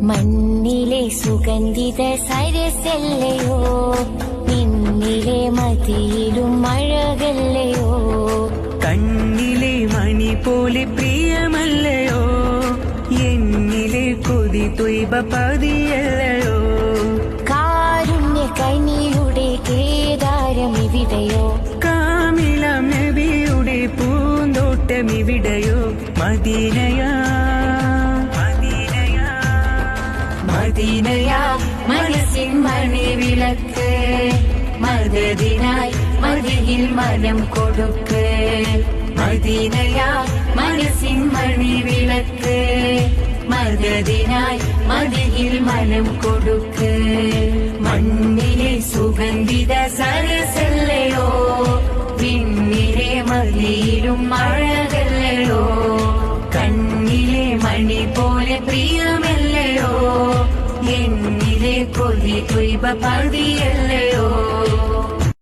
മണ്ണിലെ സുഗന്ധിത സരസല്ലയോ, നിന്നിലെ മതിയിലും മഴകല്ലയോ, കണ്ണിലെ മണി പോലെ പ്രിയമല്ലയോ, എന്നിലെ കൊതി തൊയ്ബ പതിയല്ലയോ, കാരുണ്യ കനിയുടെ കേദാരമിവിടെയോ, കാമിലം നബിയുടെ പൂന്തോട്ടമിവിടെയോ, മദീനയാ മദീനയാ മനസ്സിൻ മണി വിളക്ക്, മദദിനായി മദിയിൽ മനം കൊടുക്ക്. മദീനയാ മനസ്സിൻ മണി വിളക്ക്, മദദിനായി മദിയിൽ മനം കൊടുക്ക്. മണ്ണിലെ സുഗന്ധിത സരസല്ലയോ, വിണ്ണിലെ മതിയിലും മഴകല്ലയോ, കണ്ണിലെ മണി പോലെ പ്രിയമല്ലയോ, എന്നിലെ കൊതി തൊയ്ബ പതിയല്ലയോ.